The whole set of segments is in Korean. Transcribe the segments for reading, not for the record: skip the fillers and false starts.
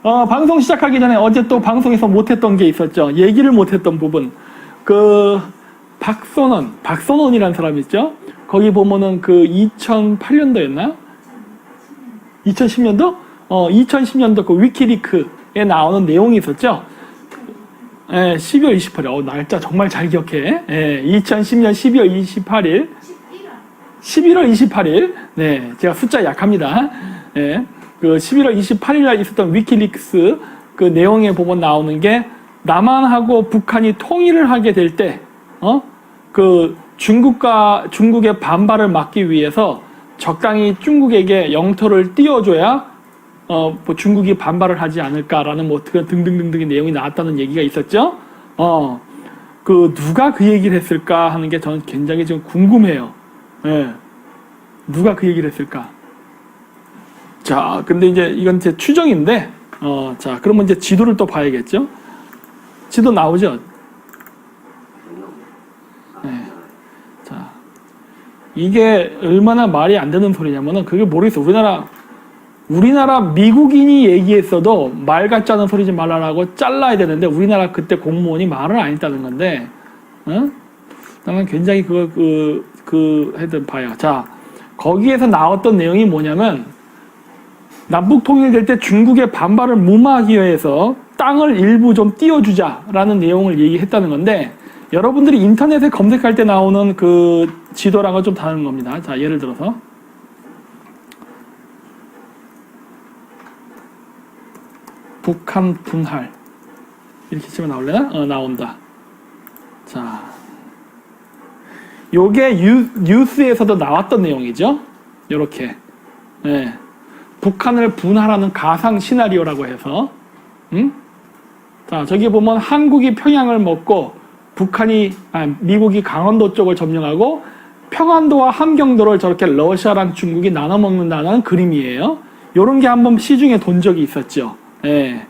방송 시작하기 전에 어제 또 방송에서 못했던 게 있었죠. 얘기를 못했던 부분. 박선원이라는 사람 있죠? 거기 보면은 2008년도였나? 2010년도? 2010년도 그 위키리크에 나오는 내용이 있었죠? 12월 28일. 날짜 정말 잘 기억해. 2010년 12월 28일. 11월 28일. 네, 제가 숫자 약합니다. 그 11월 28일 날 있었던 위키리크스 그 내용에 보면 나오는 게 남한하고 북한이 통일을 하게 될 때, 중국의 반발을 막기 위해서 적당히 중국에게 영토를 띄워줘야 뭐 중국이 반발을 하지 않을까라는 뭐 등등등등의 내용이 나왔다는 얘기가 있었죠. 누가 그 얘기를 했을까 하는 게 저는 굉장히 좀 궁금해요. 누가 그 얘기를 했을까? 자, 근데 이제 이건 제 추정인데, 자, 그러면 이제 지도를 또 봐야겠죠? 지도 나오죠? 네. 자, 이게 얼마나 말이 안 되는 소리냐면은, 그게 모르겠어요. 우리나라 미국인이 얘기했어도 말 같지 않은 소리 좀 말라라고 잘라야 되는데, 우리나라 그때 공무원이 말을 안 했다는 건데, 나는 굉장히 하여튼 봐요. 자, 거기에서 나왔던 내용이 뭐냐면, 남북 통일될 때 중국의 반발을 무마하기 위해서 땅을 일부 좀 띄워주자라는 내용을 얘기했다는 건데, 여러분들이 인터넷에 검색할 때 나오는 그 지도랑은 좀 다른 겁니다. 자, 예를 들어서 북한 분할 이렇게 치면 나올래나? 나온다. 자, 요게 뉴스에서도 나왔던 내용이죠. 요렇게. 네. 북한을 분할하는 가상 시나리오라고 해서, 자, 저기 보면 한국이 평양을 먹고 미국이 강원도 쪽을 점령하고 평안도와 함경도를 저렇게 러시아랑 중국이 나눠 먹는다는 그림이에요. 요런 게 한번 시중에 돈 적이 있었죠. 예.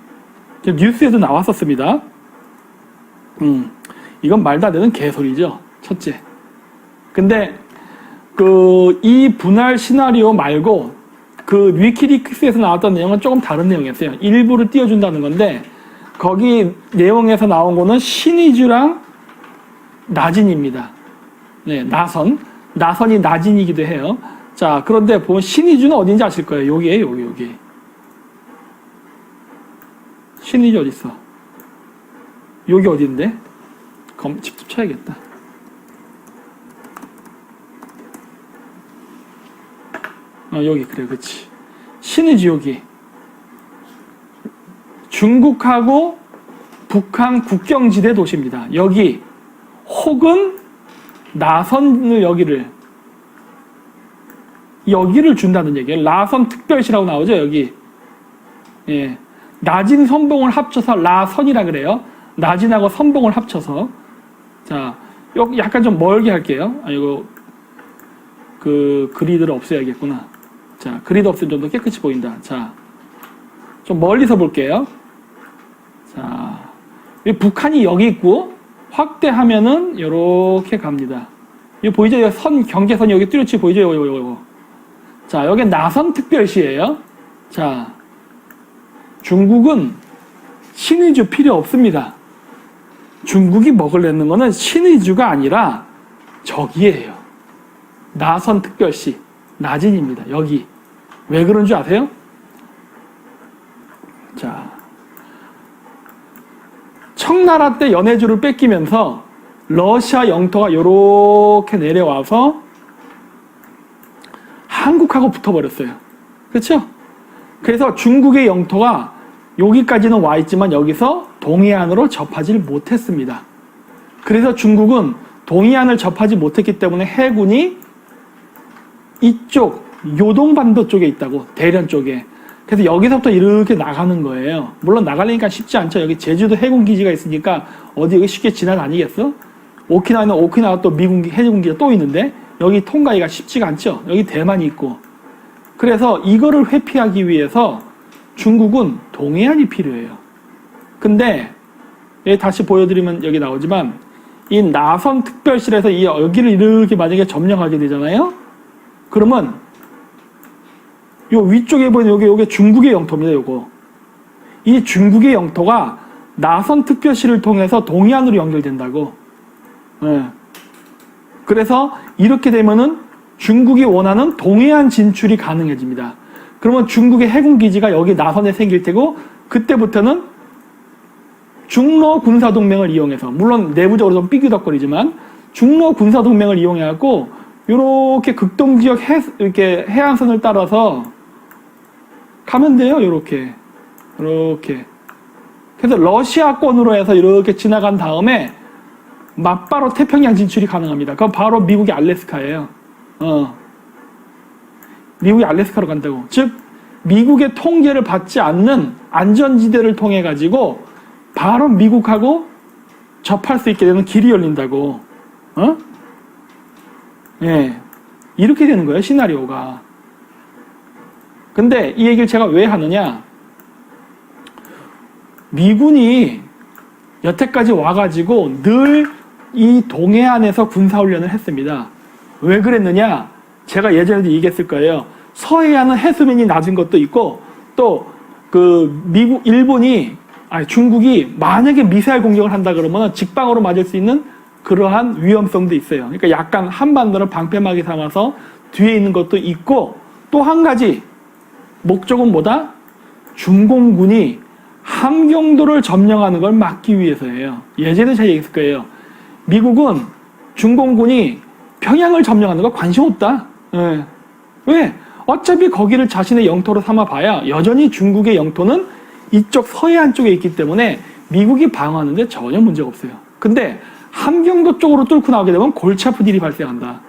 뉴스에도 나왔었습니다. 이건 말도 안 되는 개소리죠. 첫째. 근데 이 분할 시나리오 말고 위키리크스에서 나왔던 내용은 조금 다른 내용이었어요. 일부를 띄워준다는 건데, 거기 내용에서 나온 거는 신의주랑 나진입니다. 네, 나선이 나진이기도 해요. 자, 그런데 보면 신의주는 어딘지 아실 거예요. 여기에요, 여기. 신의주 어딨어? 여기 어딘데? 직접 쳐야겠다. 여기, 그래, 그치. 신의주 여기. 중국하고 북한 국경지대 도시입니다. 여기, 혹은 나선을 여기를 준다는 얘기예요. 라선 특별시라고 나오죠, 여기. 예. 나진 선봉을 합쳐서 라선이라 그래요. 나진하고 선봉을 합쳐서. 자, 여기 약간 좀 멀게 할게요. 이거, 그리드를 없애야겠구나. 자, 그리드 없으면 좀 더 깨끗이 보인다. 자, 좀 멀리서 볼게요. 자, 북한이 여기 있고, 확대하면은, 요렇게 갑니다. 이거 보이죠? 경계선이 여기 뚜렷이 보이죠? 요거. 자, 여기 나선 특별시예요. 자, 중국은 신의주 필요 없습니다. 중국이 먹으려는 거는 신의주가 아니라 저기예요. 나선 특별시. 나진입니다. 여기. 왜 그런 줄 아세요? 자, 청나라 때 연해주를 뺏기면서 러시아 영토가 요렇게 내려와서 한국하고 붙어버렸어요. 그렇죠? 그래서 중국의 영토가 여기까지는 와 있지만 여기서 동해안으로 접하지 못했습니다. 그래서 중국은 동해안을 접하지 못했기 때문에 해군이 이쪽 요동반도 쪽에 있다고, 대련 쪽에. 그래서 여기서부터 이렇게 나가는 거예요. 물론 나가려니까 쉽지 않죠. 여기 제주도 해군기지가 있으니까 어디 여기 쉽게 지나다니겠어? 오키나와는 오키나와 또 미군 해군기지가 또 있는데 여기 통과하기가 쉽지가 않죠. 여기 대만이 있고. 그래서 이거를 회피하기 위해서 중국은 동해안이 필요해요. 근데 여기 다시 보여드리면 여기 나오지만 이 나선 특별실에서 여기를 이렇게 만약에 점령하게 되잖아요. 그러면 요 위쪽에 보이는 요게 중국의 영토입니다. 요거. 이 중국의 영토가 나선 특별시를 통해서 동해안으로 연결된다고. 예. 그래서 이렇게 되면은 중국이 원하는 동해안 진출이 가능해집니다. 그러면 중국의 해군 기지가 여기 나선에 생길 테고, 그때부터는 중러 군사동맹을 이용해서, 물론 내부적으로 좀 삐그덕거리지만 중러 군사동맹을 이용해갖고 요렇게 극동지역 이렇게 해안선을 따라서 가면 돼요. 요렇게 그래서 러시아권으로 해서 이렇게 지나간 다음에 맞바로 태평양 진출이 가능합니다. 그럼 바로 미국의 알래스카예요. 미국이 알래스카로 간다고. 즉 미국의 통제를 받지 않는 안전지대를 통해 가지고 바로 미국하고 접할 수 있게 되는 길이 열린다고. 예, 이렇게 되는 거예요, 시나리오가. 근데 이 얘기를 제가 왜 하느냐, 미군이 여태까지 와가지고 늘 이 동해안에서 군사훈련을 했습니다. 왜 그랬느냐, 제가 예전에도 얘기했을 거예요. 서해안은 해수면이 낮은 것도 있고, 또 중국이 만약에 미사일 공격을 한다 그러면 직방으로 맞을 수 있는 그러한 위험성도 있어요. 그러니까 약간 한반도를 방패막이 삼아서 뒤에 있는 것도 있고, 또 한 가지 목적은 뭐다? 중공군이 함경도를 점령하는 걸 막기 위해서예요. 예전에 제가 얘기했을 거예요. 미국은 중공군이 평양을 점령하는 거 관심 없다. 예. 왜? 어차피 거기를 자신의 영토로 삼아봐야 여전히 중국의 영토는 이쪽 서해안 쪽에 있기 때문에 미국이 방어하는데 전혀 문제가 없어요. 근데 함경도 쪽으로 뚫고 나오게 되면 골치 아픈 일이 발생한다.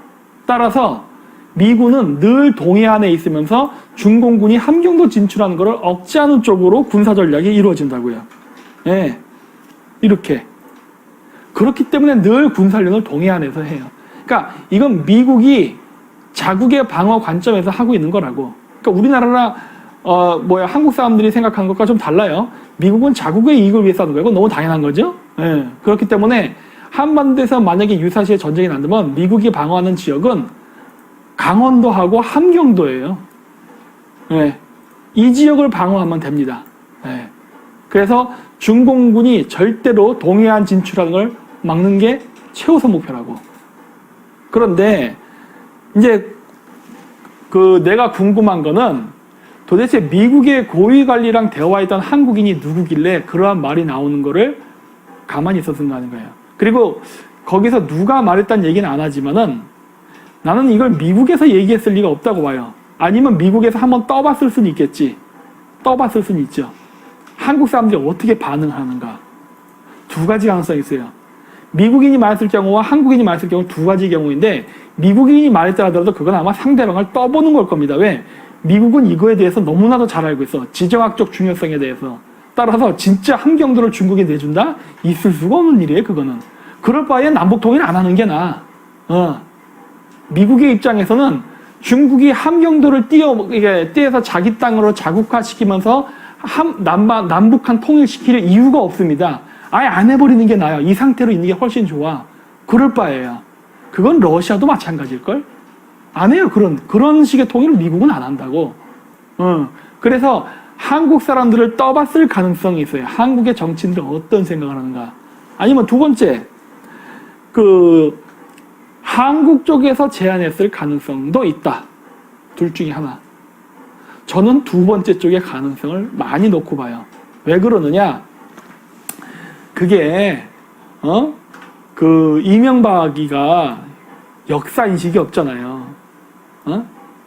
따라서 미군은 늘 동해안에 있으면서 중공군이 함경도 진출하는 것을 억제하는 쪽으로 군사 전략이 이루어진다고요. 예, 이렇게. 그렇기 때문에 늘 군사훈련을 동해안에서 해요. 그러니까 이건 미국이 자국의 방어 관점에서 하고 있는 거라고. 그러니까 우리나라나 한국 사람들이 생각하는 것과 좀 달라요. 미국은 자국의 이익을 위해서 하는 거고 너무 당연한 거죠. 예, 그렇기 때문에 한반도에서 만약에 유사시에 전쟁이 난다면 미국이 방어하는 지역은 강원도하고 함경도예요. 예, 이 지역을 방어하면 됩니다. 예, 그래서 중공군이 절대로 동해안 진출하는 걸 막는 게 최우선 목표라고. 그런데 이제 내가 궁금한 거는 도대체 미국의 고위관리랑 대화했던 한국인이 누구길래 그러한 말이 나오는 거를 가만히 있었는가 하는 거예요. 그리고 거기서 누가 말했다는 얘기는 안 하지만은 나는 이걸 미국에서 얘기했을 리가 없다고 봐요. 아니면 미국에서 한번 떠봤을 수는 있겠지. 떠봤을 수는 있죠. 한국 사람들이 어떻게 반응하는가. 두 가지 가능성이 있어요. 미국인이 말했을 경우와 한국인이 말했을 경우 두 가지 경우인데, 미국인이 말했다 하더라도 그건 아마 상대방을 떠보는 걸 겁니다. 왜? 미국은 이거에 대해서 너무나도 잘 알고 있어. 지정학적 중요성에 대해서. 따라서 진짜 함경도를 중국에 내준다? 있을 수가 없는 일이에요, 그거는. 그럴 바에 남북 통일 안 하는 게 나아. 미국의 입장에서는 중국이 함경도를 떼어서 자기 땅으로 자국화시키면서 남북한 통일시킬 이유가 없습니다. 아예 안 해버리는 게 나아요. 이 상태로 있는 게 훨씬 좋아. 그럴 바에요. 그건 러시아도 마찬가지일걸? 안 해요. 그런 식의 통일을 미국은 안 한다고. 그래서 한국 사람들을 떠봤을 가능성이 있어요. 한국의 정치인들 어떤 생각을 하는가. 아니면 두 번째, 한국 쪽에서 제안했을 가능성도 있다. 둘 중에 하나. 저는 두 번째 쪽의 가능성을 많이 놓고 봐요. 왜 그러느냐? 그게 이명박이가 역사인식이 없잖아요.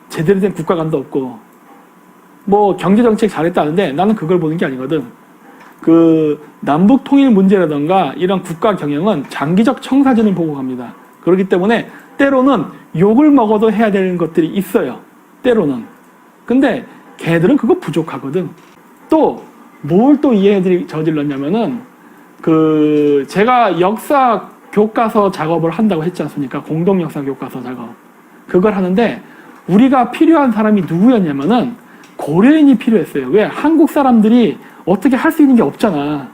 제대로 된 국가관도 없고, 경제정책 잘했다는데 나는 그걸 보는 게 아니거든. 남북 통일 문제라던가 이런 국가 경영은 장기적 청사진을 보고 갑니다. 그렇기 때문에 때로는 욕을 먹어도 해야 되는 것들이 있어요. 때로는. 근데 걔들은 그거 부족하거든. 또 뭘 또 이 애들이 저질렀냐면은 제가 역사 교과서 작업을 한다고 했지 않습니까? 공동 역사 교과서 작업. 그걸 하는데 우리가 필요한 사람이 누구였냐면은 고려인이 필요했어요. 왜? 한국 사람들이 어떻게 할 수 있는 게 없잖아.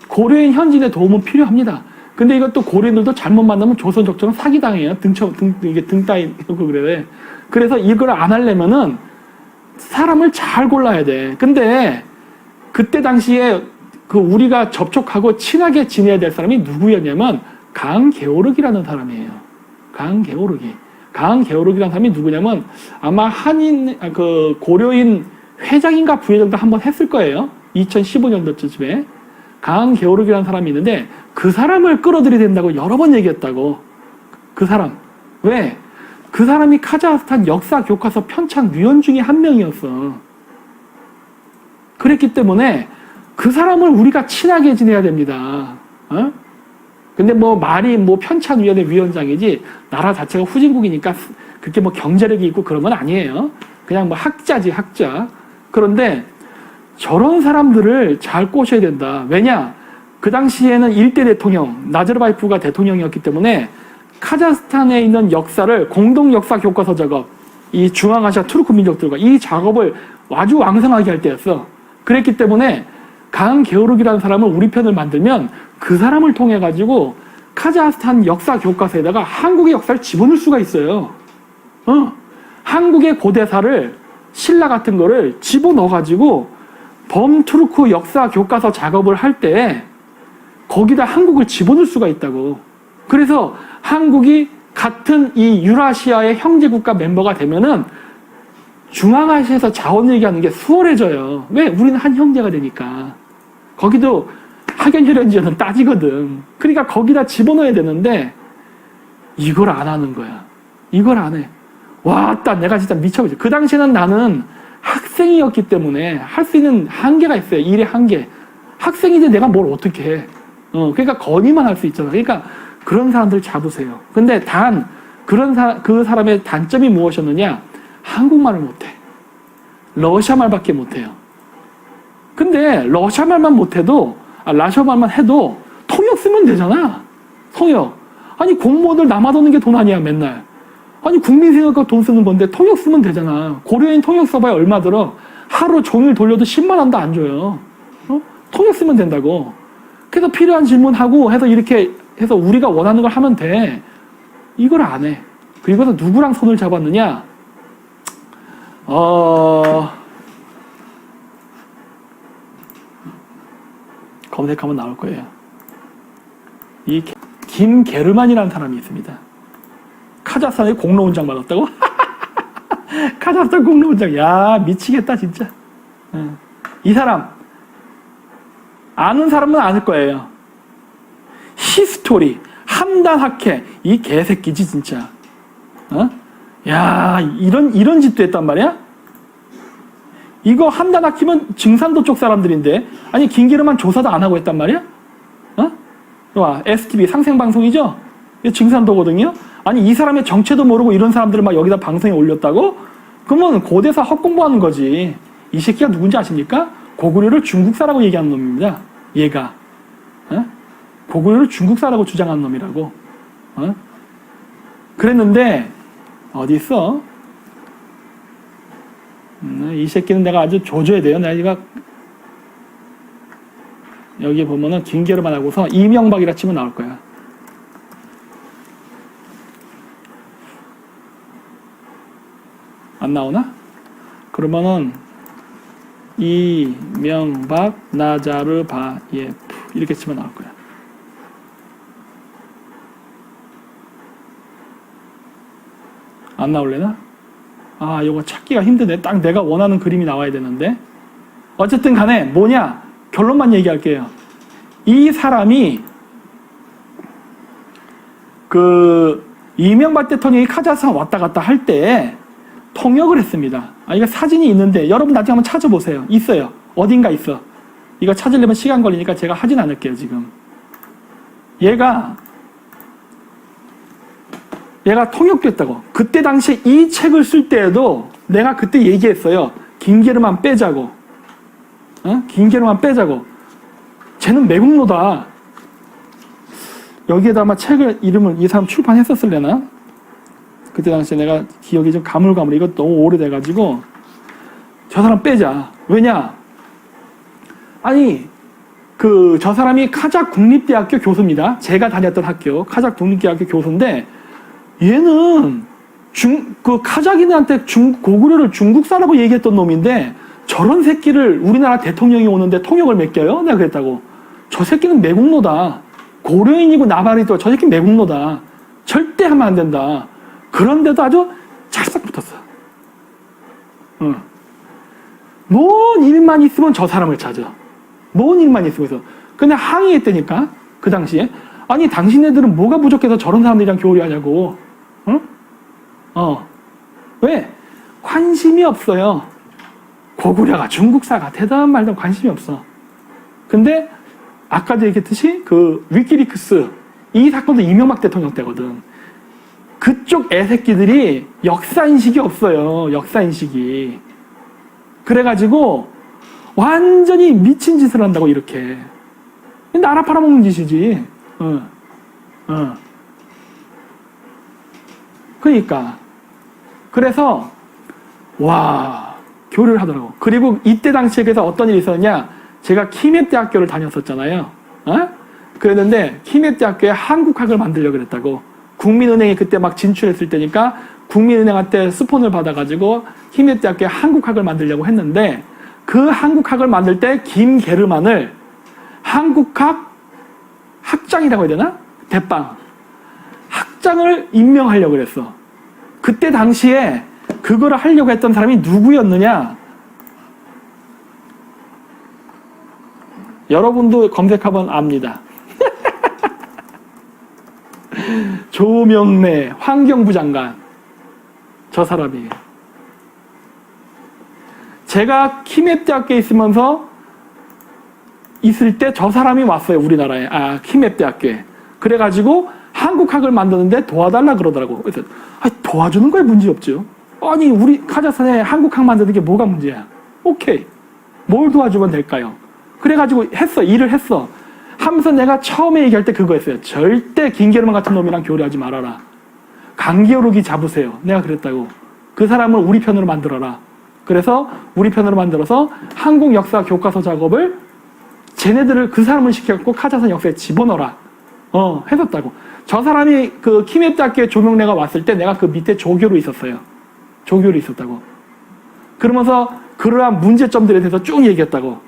고려인 현지인의 도움은 필요합니다. 근데 이것도 고려인들도 잘못 만나면 조선 적처럼 사기당해요. 등 따이고 그래. 그래서 이걸 안 하려면은 사람을 잘 골라야 돼. 근데 그때 당시에 그 우리가 접촉하고 친하게 지내야 될 사람이 누구였냐면 강게오르기라는 사람이에요. 강게오르기라는 사람이 누구냐면 아마 그 고려인 회장인가 부회장도 한번 했을 거예요. 2015년도쯤에 강게오르기라는 사람이 있는데 그 사람을 끌어들여야 된다고 여러 번 얘기했다고. 그 사람. 왜? 그 사람이 카자흐스탄 역사 교과서 편찬 위원 중에 한 명이었어. 그랬기 때문에 그 사람을 우리가 친하게 지내야 됩니다. 어? 근데 뭐 말이 뭐 편찬위원회 위원장이지 나라 자체가 후진국이니까 그렇게 뭐 경제력이 있고 그런 건 아니에요. 그냥 뭐 학자지 학자. 그런데 저런 사람들을 잘 꼬셔야 된다. 왜냐? 그 당시에는 일대 대통령 나저르바예프가 대통령이었기 때문에 카자흐스탄에 있는 역사를 공동 역사 교과서 작업, 이 중앙아시아 투르크 민족들과 이 작업을 아주 왕성하게 할 때였어. 그랬기 때문에 강게오르기라는 사람을 우리 편을 만들면 그 사람을 통해 가지고 카자흐스탄 역사 교과서에다가 한국의 역사를 집어넣을 수가 있어요. 한국의 고대사를 신라 같은 거를 집어넣어 가지고 범투르크 역사 교과서 작업을 할 때 거기다 한국을 집어넣을 수가 있다고. 그래서 한국이 같은 이 유라시아의 형제국가 멤버가 되면은 중앙아시아에서 자원 얘기하는 게 수월해져요. 왜? 우리는 한 형제가 되니까. 거기도 학연혈연지연은 따지거든. 그러니까 거기다 집어넣어야 되는데 이걸 안 하는 거야. 이걸 안 해. 왔다, 내가 진짜 미쳐버리죠. 그 당시에는 나는 학생이었기 때문에 할 수 있는 한계가 있어요. 일의 한계. 학생인데 내가 뭘 어떻게 해. 그러니까 건의만 할 수 있잖아. 그러니까 그런 사람들 잡으세요. 근데 단 그 사람의 단점이 무엇이었느냐? 한국말을 못해. 러시아 말밖에 못해요. 근데 러시아 말만 못해도 러시아 말만 해도 통역 쓰면 되잖아. 통역. 아니 공무원들 남아도는 게 돈 아니야 맨날. 아니 국민 생각과 돈 쓰는 건데 통역 쓰면 되잖아. 고려인 통역 써봐야 얼마 들어. 하루 종일 돌려도 10만 원도 안 줘요. 통역 쓰면 된다고. 그래서 필요한 질문하고 해서 이렇게 해서 우리가 원하는 걸 하면 돼. 이걸 안 해. 그리고서 누구랑 손을 잡았느냐? 검색하면 나올 거예요. 이 김게르만이라는 사람이 있습니다. 카자흐스탄에 공로원장 받았다고? 카자흐스탄 공로원장. 야, 미치겠다 진짜. 이 사람 아는 사람은 아는 거예요. 히스토리, 함단학회, 이 개새끼지 진짜. 야, 이런 짓도 했단 말이야? 이거 함단학회면 증산도 쪽 사람들인데, 아니 김게르만 조사도 안 하고 했단 말이야? 와, STV 상생방송이죠? 이게 증산도거든요. 아니 이 사람의 정체도 모르고 이런 사람들을 막 여기다 방송에 올렸다고? 그러면 고대사 헛공부하는 거지. 이 새끼가 누군지 아십니까? 고구려를 중국사라고 얘기하는 놈입니다. 얘가. 고구려를 중국사라고 주장하는 놈이라고. 그랬는데 어디 있어? 이 새끼는 내가 아주 조져야 돼요. 내가 여기 보면은 김게르만 하고서 이명박이라 치면 나올 거야. 안 나오나? 그러면은 이명박 나자르바예프 이렇게 치면 나올 거야. 안 나올래나? 아, 이거 찾기가 힘드네. 딱 내가 원하는 그림이 나와야 되는데. 어쨌든 간에 뭐냐? 결론만 얘기할게요. 이 사람이 이명박 대통령이 카자흐스탄 왔다 갔다 할 때 통역을 했습니다. 이거 사진이 있는데 여러분 나중에 한번 찾아보세요. 있어요. 어딘가 있어. 이거 찾으려면 시간 걸리니까 제가 하진 않을게요, 지금. 얘가 통역도 했다고. 그때 당시에 이 책을 쓸 때에도 내가 그때 얘기했어요. 김게르만 빼자고. 김게르만 빼자고. 쟤는 매국노다. 여기에다 아마 책을 이름을 이 사람 출판했었을래나? 그때 당시에 내가 기억이 좀 가물가물해. 이거 너무 오래돼가지고 저 사람 빼자. 왜냐? 아니 저 사람이 카자흐 국립대학교 교수입니다. 제가 다녔던 학교 카자흐 국립대학교 교수인데 얘는 카자흐인한테 고구려를 중국사라고 얘기했던 놈인데 저런 새끼를 우리나라 대통령이 오는데 통역을 맡겨요? 내가 그랬다고. 저 새끼는 매국노다. 고려인이고 나발이고 저 새끼 매국노다. 절대 하면 안 된다. 그런데도 아주 찰싹 붙었어. 응. 뭔 일만 있으면 저 사람을 찾아. 뭔 일만 있으면서. 근데 항의했다니까 그 당시에. 아니 당신네들은 뭐가 부족해서 저런 사람들이랑 교류하냐고. 응? 왜? 관심이 없어요. 고구려가 중국사가 되든 말든 관심이 없어. 근데 아까도 얘기했듯이 그 위키리크스 이 사건도 이명박 대통령 때거든. 그쪽 애새끼들이 역사인식이 없어요. 역사인식이. 그래가지고 완전히 미친 짓을 한다고 이렇게. 나라 팔아먹는 짓이지. 그러니까. 그래서 와 교류를 하더라고. 그리고 이때 당시에 그래서 어떤 일이 있었냐. 제가 키맵대학교를 다녔었잖아요. 그랬는데 키맵대학교에 한국학을 만들려고 그랬다고. 국민은행이 그때 막 진출했을 때니까 국민은행한테 스폰을 받아가지고 키맵대학교에 한국학을 만들려고 했는데 그 한국학을 만들 때 김게르만을 한국학 학장이라고 해야 되나? 대빵. 학장을 임명하려고 그랬어. 그때 당시에 그거를 하려고 했던 사람이 누구였느냐? 여러분도 검색하면 압니다. 조명래 환경부 장관. 저 사람이에요. 제가 키맵대학교에 있을 때 저 사람이 왔어요. 우리나라에. 키맵대학교에. 그래가지고 한국학을 만드는데 도와달라 그러더라고. 그래서 도와주는 거에 문제 없죠. 아니 우리 카자흐스탄에 한국학 만드는 게 뭐가 문제야. 오케이. 뭘 도와주면 될까요? 그래가지고 일을 했어. 하면서 내가 처음에 얘기할 때 그거였어요. 절대 김게르만 같은 놈이랑 교류하지 말아라. 강기어루기 잡으세요. 내가 그랬다고. 그 사람을 우리 편으로 만들어라. 그래서 우리 편으로 만들어서 한국 역사 교과서 작업을 쟤네들을 그 사람을 시켜갖고 카자흐스탄 역사에 집어넣어라. 해줬다고. 저 사람이 그 키맵대학교에 조명래가 왔을 때 내가 그 밑에 조교로 있었어요. 조교로 있었다고. 그러면서 그러한 문제점들에 대해서 쭉 얘기했다고.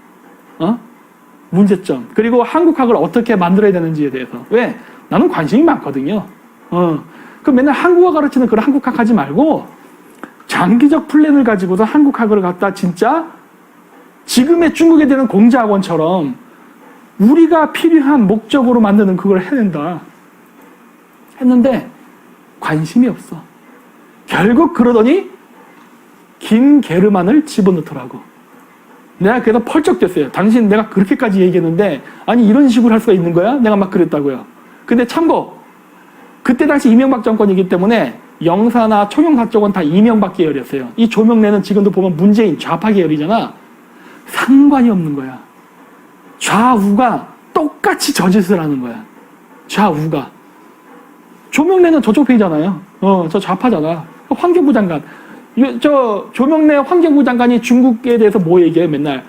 문제점. 그리고 한국학을 어떻게 만들어야 되는지에 대해서. 왜? 나는 관심이 많거든요. 그럼 맨날 한국어 가르치는 그런 한국학 하지 말고 장기적 플랜을 가지고서 한국학을 갖다 진짜 지금의 중국에 되는 공자학원처럼 우리가 필요한 목적으로 만드는 그걸 해낸다. 했는데 관심이 없어. 결국 그러더니 김게르만을 집어넣더라고. 내가 그래서 펄쩍 뛰었어요. 당신 내가 그렇게까지 얘기했는데 아니 이런 식으로 할 수가 있는 거야? 내가 막 그랬다고요. 근데 참고 그때 당시 이명박 정권이기 때문에 영사나 총영사 쪽은 다 이명박 계열이었어요. 이 조명래는 지금도 보면 문재인 좌파 계열이잖아. 상관이 없는 거야. 좌우가 똑같이 저짓을 하는 거야. 좌우가. 조명래는 저쪽 편이잖아요. 저 좌파잖아. 환경부 장관. 저 조명래 환경부 장관이 중국에 대해서 뭐 얘기해 맨날.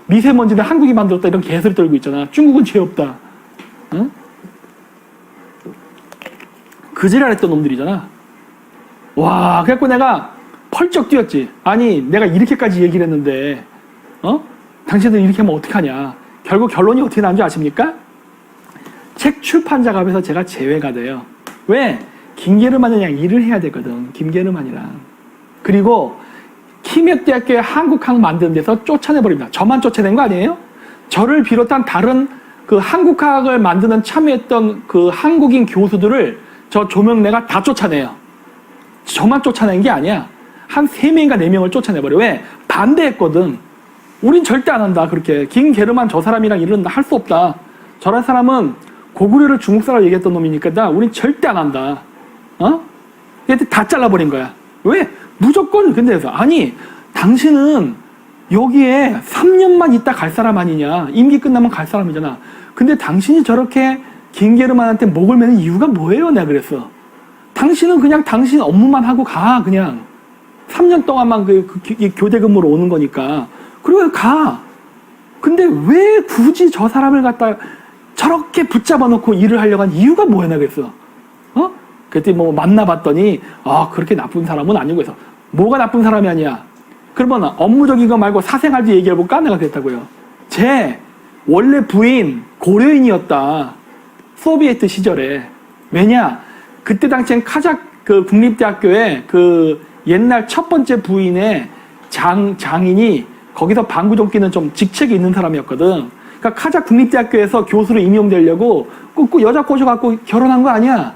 미세먼지는 한국이 만들었다 이런 개소리 떨고 있잖아. 중국은 죄 없다. 그지랄했던 놈들이잖아. 와, 그래갖고 내가 펄쩍 뛰었지. 아니 내가 이렇게까지 얘기를 했는데 당신들 이렇게 하면 어떡하냐. 결국 결론이 어떻게 나는지 아십니까? 책 출판자 갑에서 제가 제외가 돼요. 왜? 김게르만이랑 일을 해야 되거든. 김게르만이랑. 그리고 키맵대학교에 한국학 만드는 데서 쫓아내버립니다. 저만 쫓아낸 거 아니에요? 저를 비롯한 다른 그 한국학을 만드는 참여했던 그 한국인 교수들을 저 조명래가 다 쫓아내요. 저만 쫓아낸 게 아니야. 한 3명인가 4명을 쫓아내버려. 왜? 반대했거든. 우린 절대 안 한다. 그렇게. 김게르만 저 사람이랑 일은 할 수 없다. 저런 사람은 고구려를 중국사라고 얘기했던 놈이니까 우린 절대 안 한다. 얘한테 다 잘라버린 거야. 왜? 무조건 근데 아니 당신은 여기에 3년만 있다 갈 사람 아니냐. 임기 끝나면 갈 사람이잖아. 근데 당신이 저렇게 김게르만한테 목을 매는 이유가 뭐예요? 내가 그랬어. 당신은 그냥 당신 업무만 하고 가. 그냥 3년 동안만 그 교대 근무로 오는 거니까. 그리고 가. 근데 왜 굳이 저 사람을 갖다 저렇게 붙잡아 놓고 일을 하려고 한 이유가 뭐야? 내가 그랬어. 그랬더니 뭐 만나봤더니 그렇게 나쁜 사람은 아니고 해서 뭐가 나쁜 사람이 아니야. 그러면 업무적인 거 말고 사생활도 얘기해볼까? 내가 그랬다고요. 제 원래 부인 고려인이었다. 소비에트 시절에. 왜냐? 그때 당시엔 카자흐 그 국립대학교에 그 옛날 첫 번째 부인의 장인이 거기서 방구정 끼는 좀 직책이 있는 사람이었거든. 그러니까 카자흐 국립대학교에서 교수로 임용되려고 꾹꾹 여자 꼬셔갖고 결혼한 거 아니야.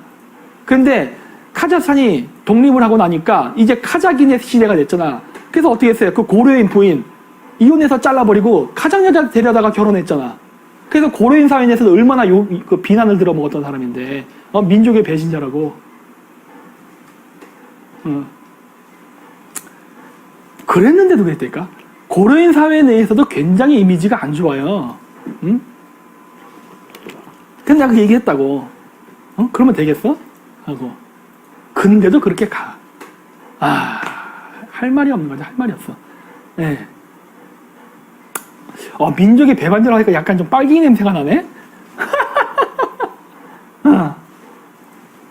그런데 카자흐스탄이 독립을 하고 나니까 이제 카자흐인의 시대가 됐잖아. 그래서 어떻게 했어요? 그 고려인 부인 이혼해서 잘라버리고 카자흐 여자 데려다가 결혼했잖아. 그래서 고려인 사회에 대해서 얼마나 그 비난을 들어먹었던 사람인데 민족의 배신자라고. 그랬는데도 그랬다니까. 고려인 사회 내에서도 굉장히 이미지가 안 좋아요. 응? 근데 내가 그 얘기했다고. 그러면 되겠어? 하고. 근데도 그렇게 가. 할 말이 없는 거지. 할 말이 없어. 네. 민족의 배반대로 하니까 약간 좀 빨갱이 냄새가 나네?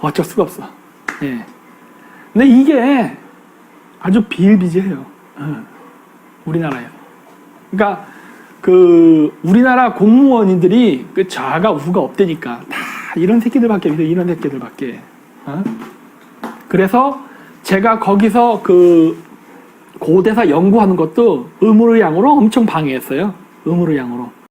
어쩔 수가 없어. 네. 근데 이게 아주 비일비재해요. 우리나라에서. 그러니까 그 우리나라 공무원인들이 그 자아가 우가 없다니까. 다 이런 새끼들밖에 믿어. 이런 새끼들밖에. 그래서 제가 거기서 그 고대사 연구하는 것도 의무의양으로 엄청 방해했어요. 의무의양으로.